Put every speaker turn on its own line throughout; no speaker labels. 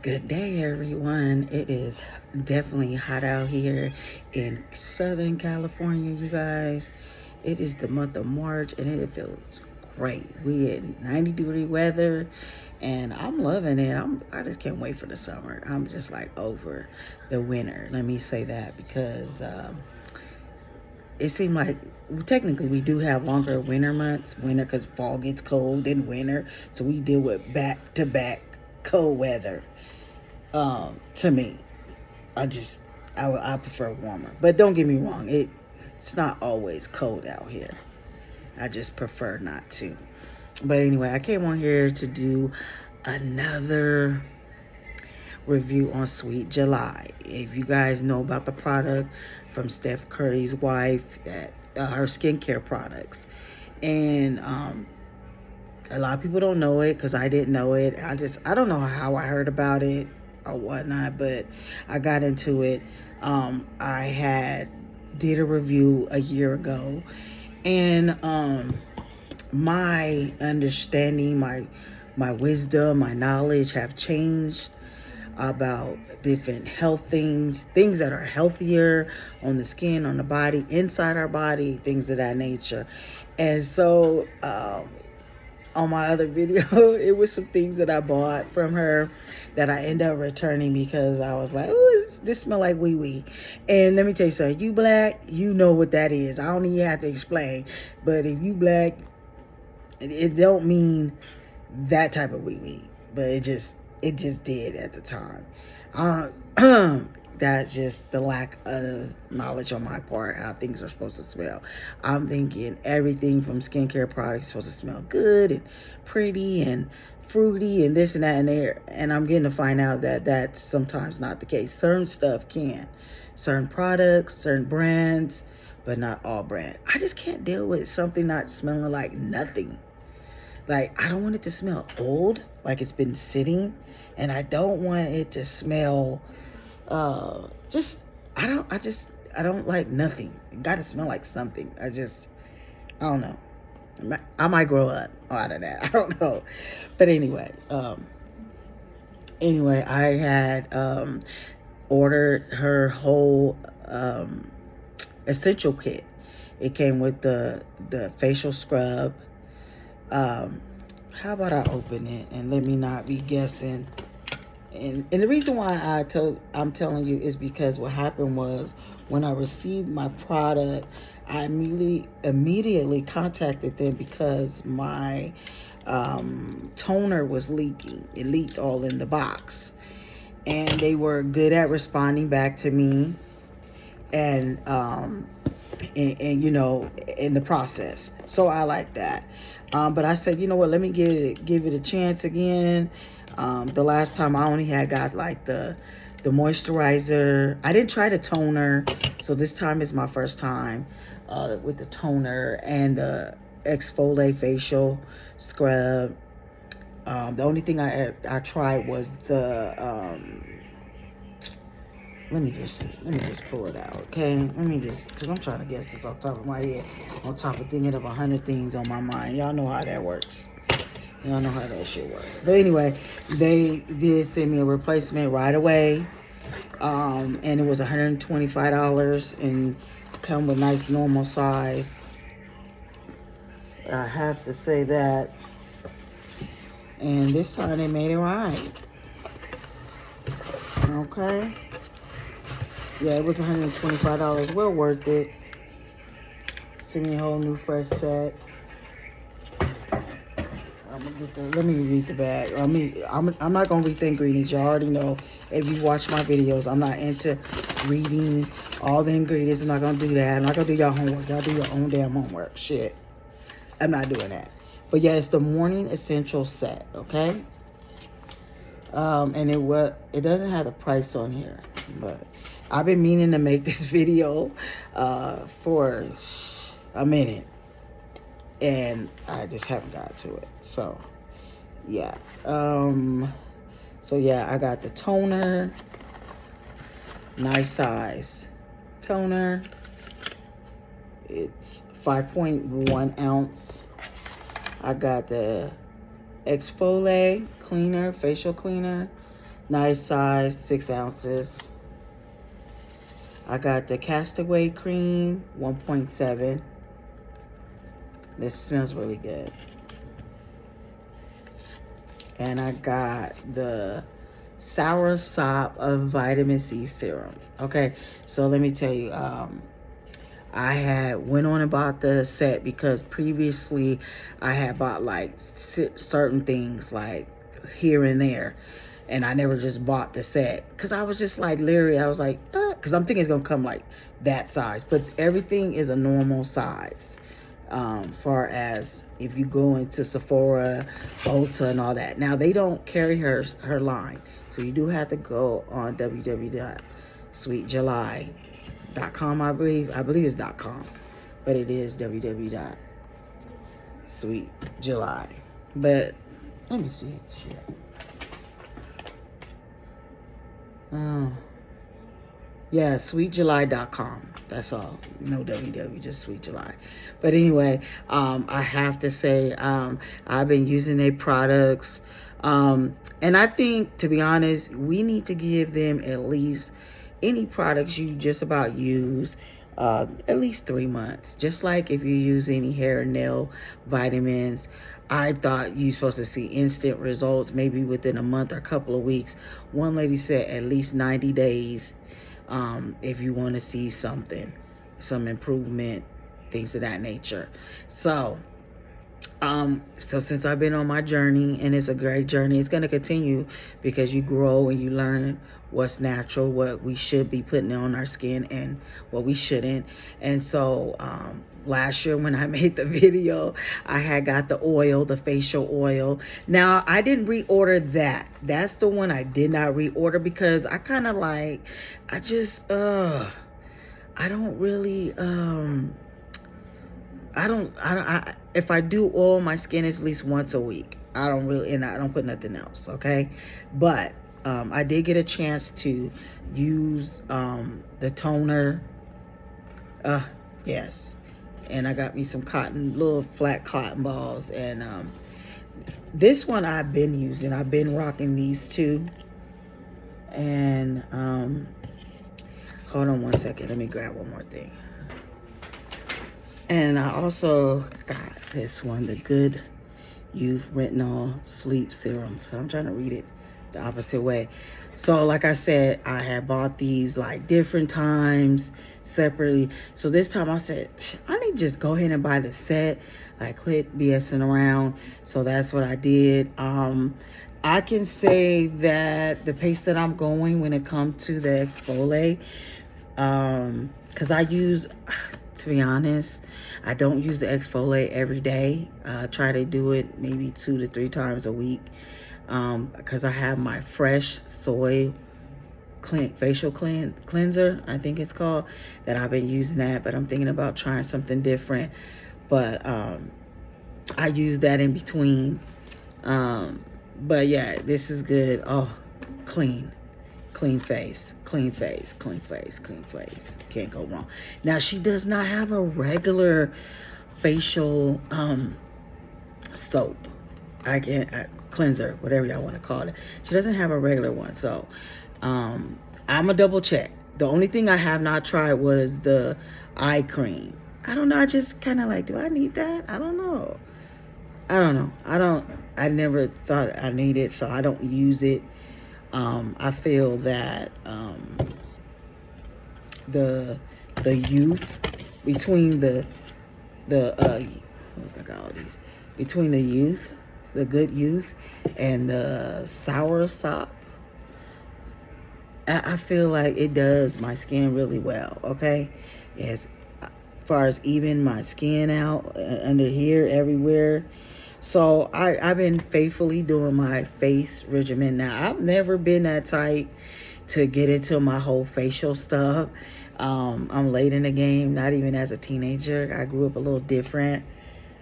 Good day, everyone. It is definitely hot out here in Southern California, you guys. It is the month of March and it feels great. We in 90-degree weather and I'm loving it. I just can't wait for the summer. I'm just like over the winter. Let me say that because it seemed like technically we do have longer winter months. Winter because fall gets cold in winter, so we deal with back-to-back cold weather. To me, I prefer warmer. But don't get me wrong, it's not always cold out here. I just prefer not to. But anyway, I came on here to do another review on Sweet July. If you guys know about the product from Steph Curry's wife, that her skincare products, and a lot of people don't know it because I didn't know it. I don't know how I heard about it or whatnot, but I got into it. I did a review a year ago, and my understanding, my wisdom, my knowledge have changed about different health things that are healthier on the skin, on the body, inside our body, things of that nature. And so on my other video, it was some things that I bought from her that I ended up returning because I was like, oh, this smell like wee wee. And let me tell you something, you black, you know what that is. I don't even have to explain. But if you black, it don't mean that type of wee wee. But it just did at the time. That's just the lack of knowledge on my part how things are supposed to smell. I'm thinking everything from skincare products is supposed to smell good and pretty and fruity and this and that and there. And I'm getting to find out that that's sometimes not the case. Certain stuff can. Certain products, certain brands, but not all brands. I just can't deal with something not smelling like nothing. Like, I don't want it to smell old, like it's been sitting, and I don't want it to smell I don't like nothing. It gotta smell like something. I don't know. I might grow up out of that. I don't know. But anyway, I had ordered her whole essential kit. It came with the facial scrub. How about I open it and let me not be guessing. And the reason why I'm telling you is because what happened was when I received my product, I immediately contacted them because my toner was leaking. It leaked all in the box, and they were good at responding back to me, and you know, in the process. So I like that. But I said, you know what? Let me give it a chance again. The last time I only had got like the moisturizer. I didn't try the toner, so this time is my first time with the toner and the exfoliate facial scrub. The only thing I tried was the let me just pull it out, okay? Because I'm trying to guess this off the top of my head, on top of thinking of 100 things on my mind. Y'all know how that works. Y'all know how that shit works. But anyway, they did send me a replacement right away. And it was $125 and come with nice normal size. I have to say that. And this time they made it right. Okay. Yeah, it was $125. Well worth it. Send me a whole new fresh set. Let me read the bag. I'm not gonna read the ingredients. You already know. If you watch my videos, I'm not into reading all the ingredients. I'm not gonna do that. I'm not gonna do your homework. Y'all do your own damn homework. Shit, I'm not doing that. But yeah, it's the morning essential set. Okay. And it doesn't have the price on here, but I've been meaning to make this video for a minute. And I just haven't got to it. So, yeah. So, yeah, I got the toner. Nice size toner. It's 5.1 ounce. I got the exfoliate cleaner, facial cleaner. Nice size, 6 ounces. I got the Castaway Cream, 1.7. This smells really good. And I got the Sour Sop of Vitamin C Serum. Okay, so let me tell you, I had went on and bought the set because previously I had bought like certain things like here and there, and I never just bought the set because I was just like literally I was like because I'm thinking it's gonna come like that size, but everything is a normal size. Far as if you go into Sephora, Ulta, and all that. Now they don't carry her line, so you do have to go on www.sweetjuly.com. I believe it's .com, but it is www.sweetjuly. But let me see. Shit. Oh. Yeah, sweetjuly.com. That's all. No www, just Sweet July. But anyway, I have to say, I've been using their products. And I think, to be honest, we need to give them at least any products you just about use at least 3 months. Just like if you use any hair and nail vitamins, I thought you're supposed to see instant results maybe within a month or a couple of weeks. One lady said at least 90 days. If you want to see something, some improvement, things of that nature. So since I've been on my journey, and it's a great journey, it's going to continue because you grow and you learn what's natural, what we should be putting on our skin and what we shouldn't. And so last year when I made the video, I had got the oil, the facial oil. Now I didn't reorder that. That's the one I did not reorder because I kind of like, I just I don't really if I do oil my skin, it's at least once a week. I don't really, and I don't put nothing else, okay? But I did get a chance to use the toner. Yes. And I got me some little flat cotton balls. And this one I've been using. I've been rocking these two. And hold on one second. Let me grab one more thing. And I also got this one, the Good Youth Retinol Sleep Serum. So I'm trying to read it the opposite way. So like I said, I had bought these like different times separately. So this time I said, I need to just go ahead and buy the set. Like quit BSing around. So that's what I did. I can say that the pace that I'm going when it comes to the exfoliate, because I use, to be honest, I don't use the exfoliate every day. I try to do it maybe 2 to 3 times a week because I have my Fresh Soy facial cleanser, I think it's called, that I've been using that, but I'm thinking about trying something different. But I use that in between. But yeah, this is good. Oh, clean face, clean face, clean face, clean face. Can't go wrong. Now, she does not have a regular facial soap. Cleanser, whatever y'all want to call it. She doesn't have a regular one. So I'm a double check. The only thing I have not tried was the eye cream. I don't know. I just kind of like, do I need that? I don't know. I never thought I needed it, so I don't use it. I feel that the youth between the look, I got all these, between the youth, the Good Youth, and the Sour Sop, I feel like it does my skin really well. Okay, as far as even my skin out under here, everywhere. So I've been faithfully doing my face regimen. Now, I've never been that type to get into my whole facial stuff. I'm late in the game, not even as a teenager. I grew up a little different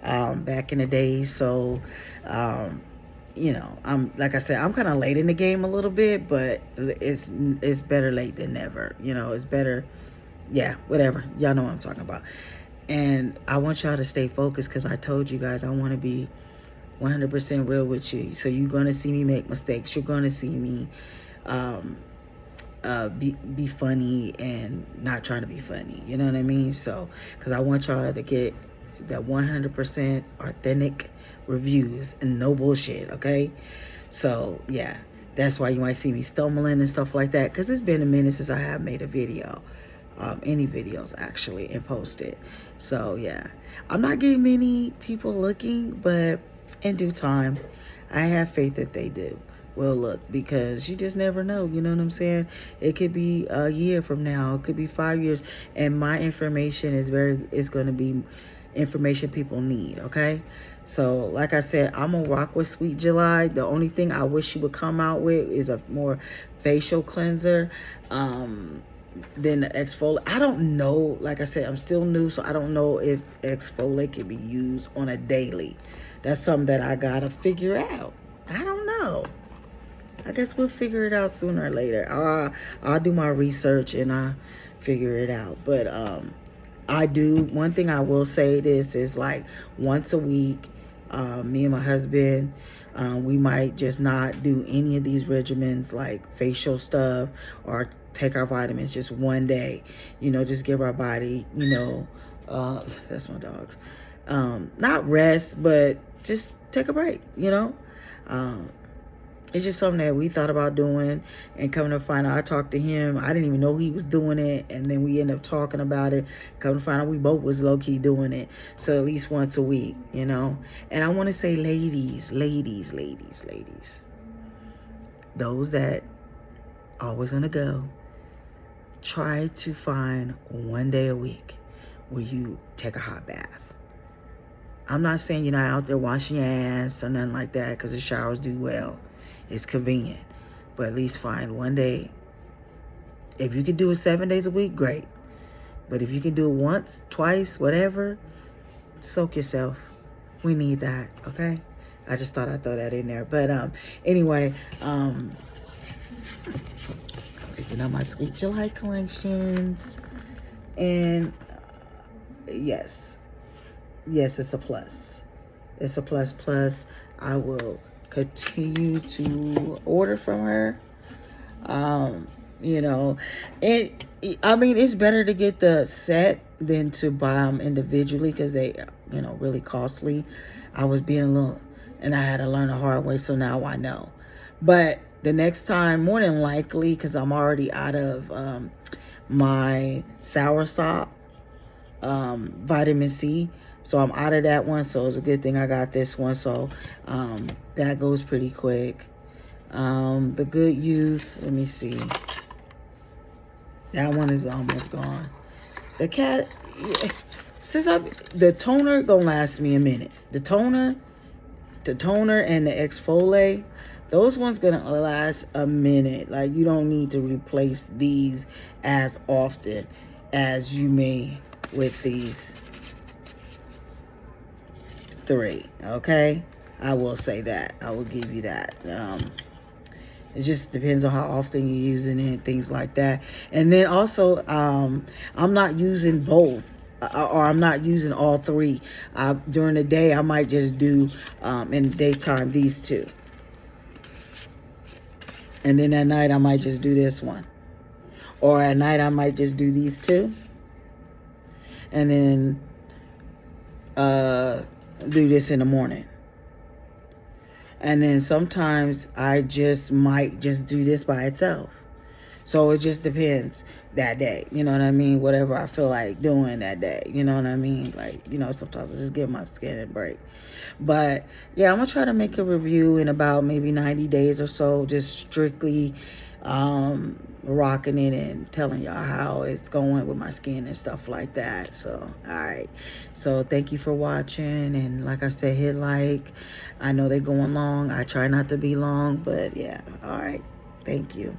back in the day. So, you know, like I said, I'm kind of late in the game a little bit, but it's better late than never. You know, it's better. Yeah, whatever. Y'all know what I'm talking about. And I want y'all to stay focused because I told you guys I want to be 100% real with you. So you're going to see me make mistakes. You're going to see me be funny and not trying to be funny. You know what I mean? So, because I want y'all to get that 100% authentic reviews and no bullshit, okay? So, yeah, that's why you might see me stumbling and stuff like that, because it's been a minute since I have made a video. Any videos actually, and posted. So yeah, I'm not getting many people looking, but in due time, I have faith that they do will look, because you just never know. You know what I'm saying? It could be a year from now, it could be 5 years, and my information is going to be information people need. Okay, so like I said, I'm gonna rock with Sweet July. The only thing I wish she would come out with is a more facial cleanser than the exfoliate. I don't know. Like I said, I'm still new, so I don't know if exfoliate can be used on a daily. That's something that I gotta figure out. I don't know. I guess we'll figure it out sooner or later. I'll do my research and I'll figure it out. But one thing I will say, this is like once a week, me and my husband, we might just not do any of these regimens like facial stuff or take our vitamins just one day. You know, just give our body, you know, that's my dogs. Not rest, but just take a break, you know. It's just something that we thought about doing, and coming to find out, I talked to him. I didn't even know he was doing it, and then we ended up talking about it. Come to find out, we both was low-key doing it. So at least once a week, you know. And I want to say, ladies, those that always on the go, try to find one day a week where you take a hot bath. I'm not saying you're not out there washing your ass or nothing like that, because the showers do well. It's convenient. But at least find one day. If you can do it 7 days a week, great. But if you can do it once, twice, whatever, soak yourself. We need that, okay? I just thought I'd throw that in there. But anyway, picking up my Sweet July collections. And yes, it's a plus. It's a plus. I will continue to order from her. You know, I mean, it's better to get the set than to buy them individually, because they, you know, really costly. I was being a little, and I had to learn the hard way, so now I know. But the next time, more than likely, because I'm already out of my soursop vitamin C, so I'm out of that one. So it's a good thing I got this one. So that goes pretty quick. The Good Youth, let me see. That one is almost gone. The cat, the toner gonna last me a minute. The toner and the exfoliate, those ones gonna last a minute. Like, you don't need to replace these as often as you may with these three. Okay, I will say that. I will give you that. It just depends on how often you're using it, things like that. And then also, I'm not using both, or I'm not using all three. During the day, I might just do, in the daytime, these two. And then at night, I might just do this one. Or at night, I might just do these two. And then do this in the morning. And then sometimes I just might just do this by itself. So it just depends that day. You know what I mean? Whatever I feel like doing that day. You know what I mean? Like, you know, sometimes I just give my skin a break. But yeah, I'm going to try to make a review in about maybe 90 days or so. Just strictly rocking it and telling y'all how it's going with my skin and stuff like that. So all right, so thank you for watching, and like I said, hit like. I know they're going long. I try not to be long, but yeah, all right, thank you.